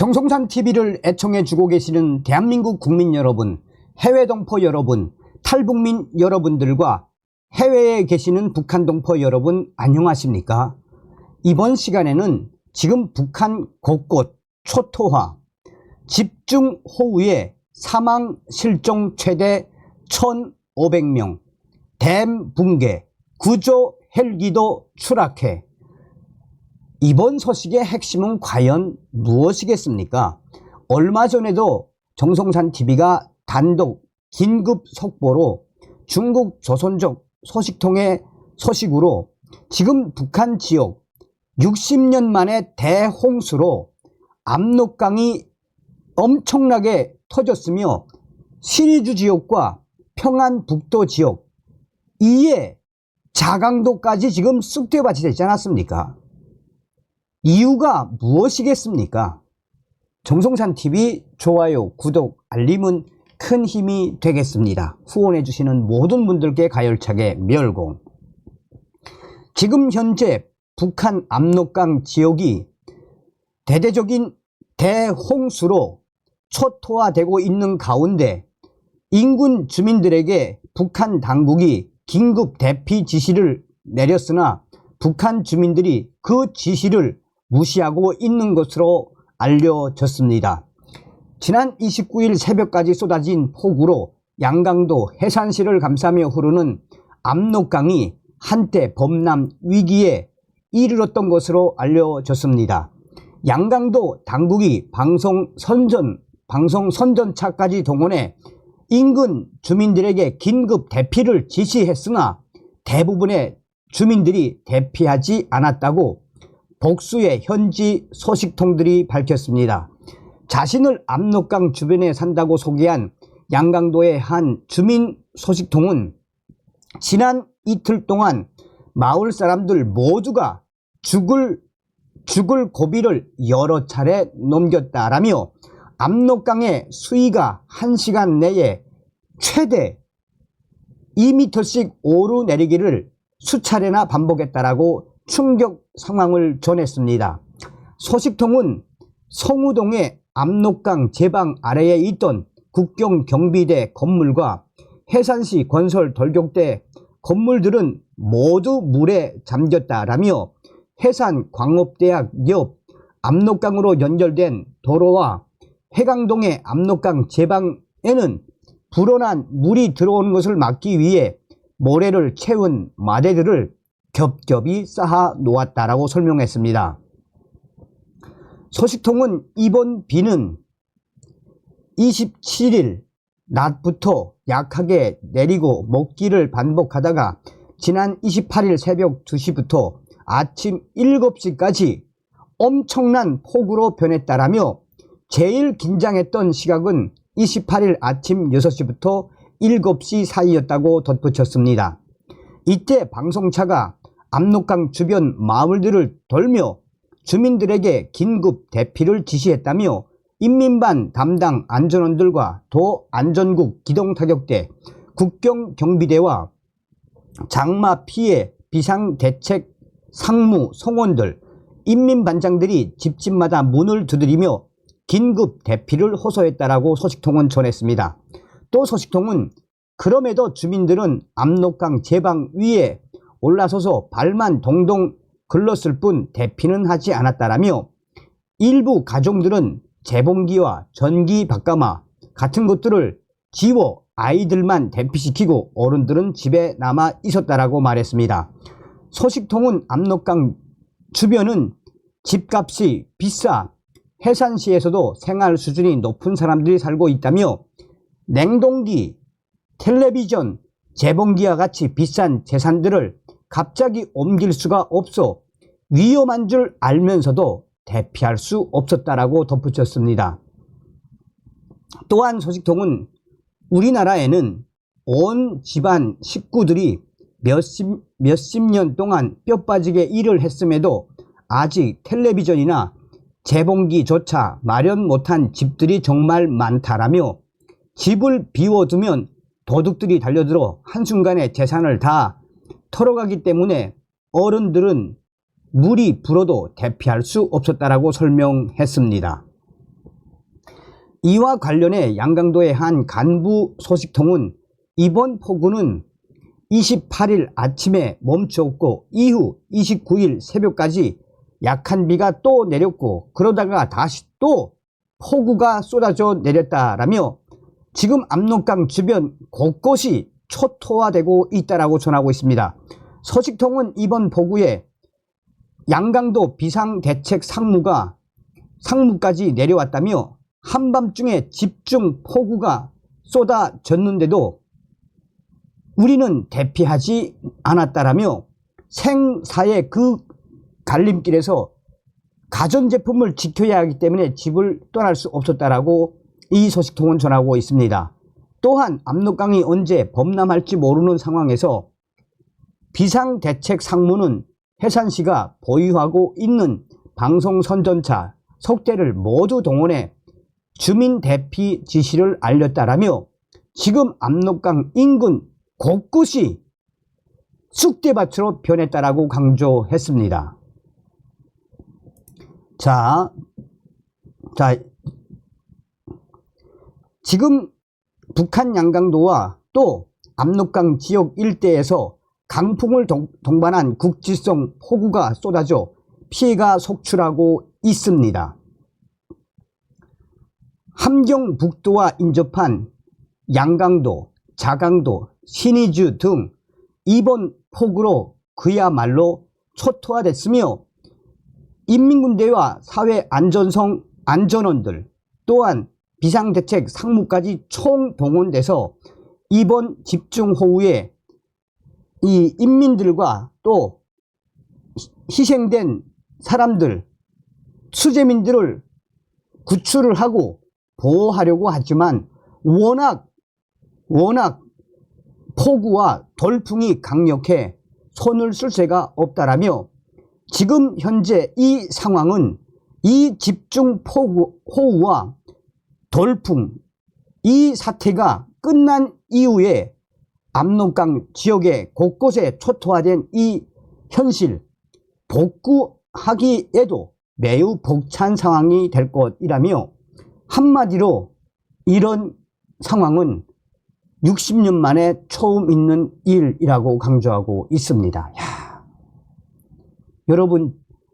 정성산 TV를 애청해 주고 계시는 대한민국 국민 여러분, 해외 동포 여러분, 탈북민 여러분들과 해외에 계시는 북한 동포 여러분 안녕하십니까? 이번 시간에는 지금 북한 곳곳 초토화, 집중호우에 사망 실종 최대 1,500명, 댐 붕괴, 구조 헬기도 추락해. 이번 소식의 핵심은 과연 무엇이겠습니까? 얼마 전에도 정성산 TV가 단독 긴급 속보로 중국 조선족 소식통의 소식으로 지금 북한 지역 60년 만에 대홍수로 압록강이 엄청나게 터졌으며 신의주 지역과 평안북도 지역 이에 자강도까지 지금 쑥대밭이 되지 않았습니까? 이유가 무엇이겠습니까? 정성산TV 좋아요, 구독, 알림은 큰 힘이 되겠습니다. 후원해 주시는 모든 분들께 가열차게 멸공. 지금 현재 북한 압록강 지역이 대대적인 대홍수로 초토화되고 있는 가운데 인근 주민들에게 북한 당국이 긴급 대피 지시를 내렸으나 북한 주민들이 그 지시를 무시하고 있는 것으로 알려졌습니다. 지난 29일 새벽까지 쏟아진 폭우로 양강도 해산시를 감싸며 흐르는 압록강이 한때 범람 위기에 이르렀던 것으로 알려졌습니다. 양강도 당국이 방송 선전차까지 동원해 인근 주민들에게 긴급 대피를 지시했으나 대부분의 주민들이 대피하지 않았다고 복수의 현지 소식통들이 밝혔습니다. 자신을 압록강 주변에 산다고 소개한 양강도의 한 주민 소식통은 지난 이틀 동안 마을 사람들 모두가 죽을 고비를 여러 차례 넘겼다라며 압록강의 수위가 1시간 내에 최대 2m씩 오르내리기를 수차례나 반복했다라고 충격 상황을 전했습니다. 소식통은 성우동의 압록강 제방 아래에 있던 국경경비대 건물과 해산시 건설 돌격대 건물들은 모두 물에 잠겼다라며 해산광업대학 옆 압록강으로 연결된 도로와 해강동의 압록강 제방에는 불어난 물이 들어오는 것을 막기 위해 모래를 채운 마대들을 겹겹이 쌓아 놓았다라고 설명했습니다. 소식통은 이번 비는 27일 낮부터 약하게 내리고 먹기를 반복하다가 지난 28일 새벽 2시부터 아침 7시까지 엄청난 폭우로 변했다라며 제일 긴장했던 시각은 28일 아침 6시부터 7시 사이였다고 덧붙였습니다. 이때 방송차가 압록강 주변 마을들을 돌며 주민들에게 긴급 대피를 지시했다며 인민반 담당 안전원들과 도안전국 기동타격대, 국경경비대와 장마 피해 비상대책 상무 성원들, 인민반장들이 집집마다 문을 두드리며 긴급 대피를 호소했다라고 소식통은 전했습니다. 또 소식통은 그럼에도 주민들은 압록강 제방 위에 올라서서 발만 동동 글렀을 뿐 대피는 하지 않았다라며 일부 가정들은 재봉기와 전기 바가마 같은 것들을 지워 아이들만 대피시키고 어른들은 집에 남아 있었다라고 말했습니다. 소식통은 압록강 주변은 집값이 비싸 해산시에서도 생활 수준이 높은 사람들이 살고 있다며 냉동기, 텔레비전, 재봉기와 같이 비싼 재산들을 갑자기 옮길 수가 없어 위험한 줄 알면서도 대피할 수 없었다라고 덧붙였습니다. 또한 소식통은 우리나라에는 온 집안 식구들이 몇십 년 동안 뼈 빠지게 일을 했음에도 아직 텔레비전이나 재봉기조차 마련 못한 집들이 정말 많다라며 집을 비워두면 도둑들이 달려들어 한순간에 재산을 다 털어가기 때문에 어른들은 물이 불어도 대피할 수 없었다라고 설명했습니다. 이와 관련해 양강도의 한 간부 소식통은 이번 폭우는 28일 아침에 멈추었고 이후 29일 새벽까지 약한 비가 또 내렸고 그러다가 다시 또 폭우가 쏟아져 내렸다라며 지금 압록강 주변 곳곳이 초토화되고 있다라고 전하고 있습니다. 소식통은 이번 폭우에 양강도 비상대책 상무까지 내려왔다며 한밤중에 집중 폭우가 쏟아졌는데도 우리는 대피하지 않았다라며 생사의 그 갈림길에서 가전제품을 지켜야 하기 때문에 집을 떠날 수 없었다라고 이 소식통은 전하고 있습니다. 또한 압록강이 언제 범람할지 모르는 상황에서 비상대책 상무는 해산시가 보유하고 있는 방송선전차 석 대를 모두 동원해 주민 대피 지시를 알렸다라며 지금 압록강 인근 곳곳이 쑥대밭으로 변했다라고 강조했습니다. 자, 지금 북한 양강도와 또 압록강 지역 일대에서 강풍을 동반한 국지성 폭우가 쏟아져 피해가 속출하고 있습니다. 함경북도와 인접한 양강도, 자강도, 신의주 등 이번 폭우로 그야말로 초토화됐으며 인민군대와 사회안전원들 또한 비상대책 상무까지 총동원돼서 이번 집중호우에 이 인민들과 또 희생된 사람들, 수재민들을 구출을 하고 보호하려고 하지만 워낙 폭우와 돌풍이 강력해 손을 쓸 새가 없다라며 지금 현재 이 상황은 이 집중 호우와 돌풍 이 사태가 끝난 이후에 압록강 지역의 곳곳에 초토화된 이 현실 복구하기에도 매우 벅찬 상황이 될 것이라며 한마디로 이런 상황은 60년 만에 처음 있는 일이라고 강조하고 있습니다. 야,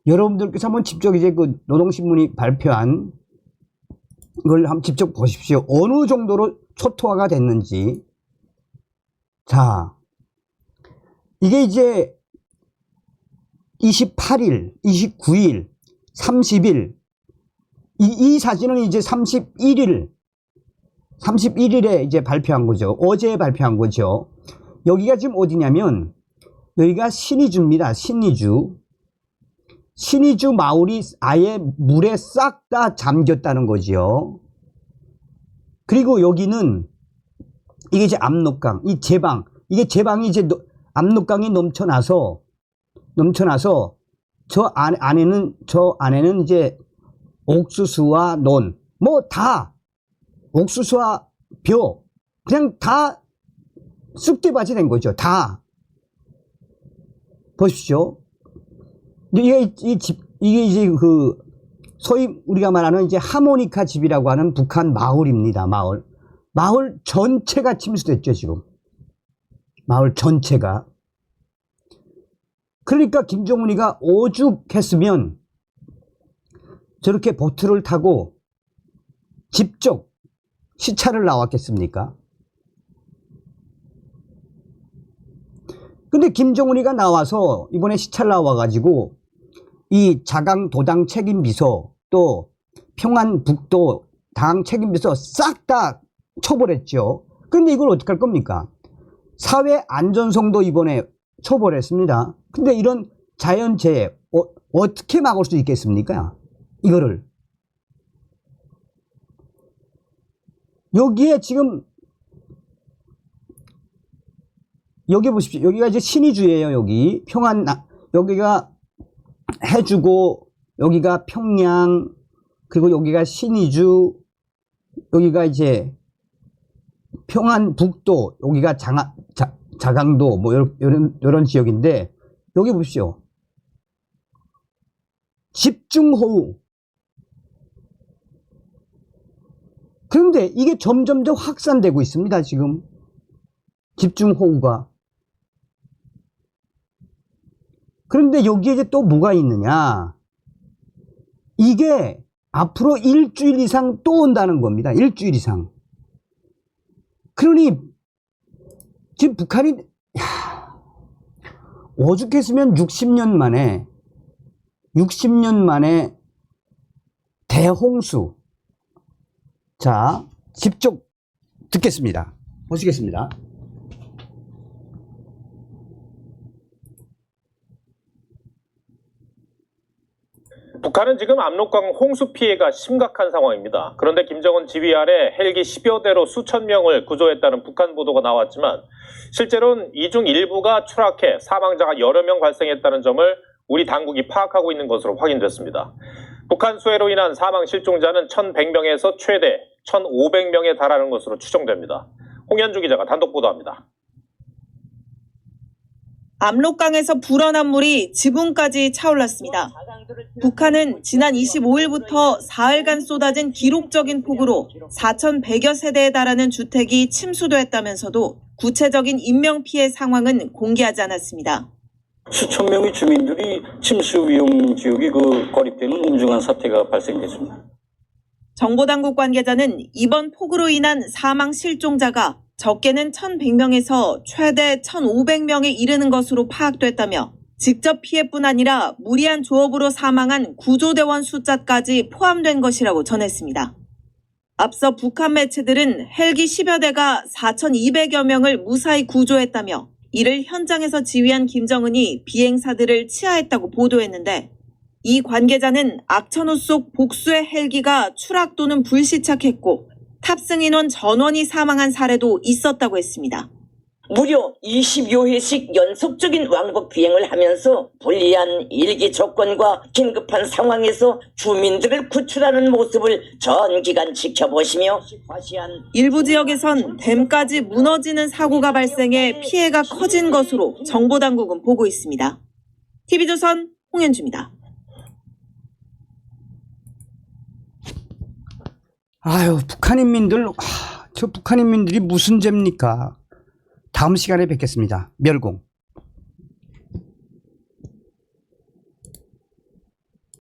여러분들께서 한번 직접 이제 그 노동신문이 발표한 걸 한번 직접 보십시오. 어느 정도로 초토화가 됐는지. 자, 이게 이제 28일, 29일, 30일, 이 사진은 이제 31일에 이제 발표한 거죠. 어제 발표한 거죠. 여기가 지금 어디냐면, 여기가 신의주입니다. 신의주 마을이 아예 물에 싹 다 잠겼다는 거죠. 그리고 여기는, 이게 이제 압록강, 이 제방, 이게 제방이 이제 압록강이 넘쳐나서, 저 안에는 이제 옥수수와 논, 뭐 다, 옥수수와 벼, 그냥 다 쑥대밭이 된 거죠. 다. 보십시오. 이게 이제 그, 소위 우리가 말하는 이제 하모니카 집이라고 하는 북한 마을입니다. 마을 전체가 침수됐죠, 지금. 마을 전체가. 그러니까 김정은이가 오죽했으면 저렇게 보트를 타고 직접 시찰을 나왔겠습니까? 근데 김정은이가 나와서 이번에 시찰 나와가지고 이 자강도당 책임비서 또 평안북도 당 책임비서 싹 다 처벌했죠. 근데 이걸 어떻게 할 겁니까? 사회안전성도 이번에 처벌했습니다. 근데 이런 자연재해 어떻게 막을 수 있겠습니까? 이거를. 여기에 지금 여기 보십시오. 여기가 이제 신의주예요. 여기 여기가 해주고 여기가 평양 그리고 여기가 신의주 여기가 이제 평안북도 여기가 자강도 뭐 이런 지역인데 여기 보십시오. 집중호우 그런데 이게 점점점 확산되고 있습니다. 지금 집중호우가. 그런데 여기에 이제 또 뭐가 있느냐, 이게 앞으로 일주일 이상 또 온다는 겁니다. 일주일 이상. 그러니 지금 북한이 오죽했으면 60년 만에 대홍수. 자, 직접 듣겠습니다. 보시겠습니다. 북한은 지금 압록강 홍수 피해가 심각한 상황입니다. 그런데 김정은 지휘 아래 헬기 10여 대로 수천 명을 구조했다는 북한 보도가 나왔지만 실제로는 이 중 일부가 추락해 사망자가 여러 명 발생했다는 점을 우리 당국이 파악하고 있는 것으로 확인됐습니다. 북한 수해로 인한 사망 실종자는 1,100명에서 최대 1,500명에 달하는 것으로 추정됩니다. 홍현주 기자가 단독 보도합니다. 압록강에서 불어난 물이 지붕까지 차올랐습니다. 북한은 지난 25일부터 사흘간 쏟아진 기록적인 폭우로 4,100여 세대에 달하는 주택이 침수됐다면서도 구체적인 인명피해 상황은 공개하지 않았습니다. 수천 명의 주민들이 침수 위험 지역에 고립되는 엄중한 사태가 발생됐습니다. 정보당국 관계자는 이번 폭우로 인한 사망 실종자가 적게는 1,100명에서 최대 1,500명에 이르는 것으로 파악됐다며 직접 피해뿐 아니라 무리한 조업으로 사망한 구조대원 숫자까지 포함된 것이라고 전했습니다. 앞서 북한 매체들은 헬기 10여 대가 4,200여 명을 무사히 구조했다며 이를 현장에서 지휘한 김정은이 비행사들을 치하했다고 보도했는데, 이 관계자는 악천후 속 복수의 헬기가 추락 또는 불시착했고 탑승 인원 전원이 사망한 사례도 있었다고 했습니다. 무려 20여 회씩 연속적인 왕복 비행을 하면서 불리한 일기 조건과 긴급한 상황에서 주민들을 구출하는 모습을 전기간 지켜보시며 일부 지역에선 댐까지 무너지는 사고가 발생해 피해가 커진 것으로 정보당국은 보고 있습니다. TV조선 홍현주입니다. 아유, 저 북한 인민들이 무슨 죄입니까? 다음 시간에 뵙겠습니다. 멸공.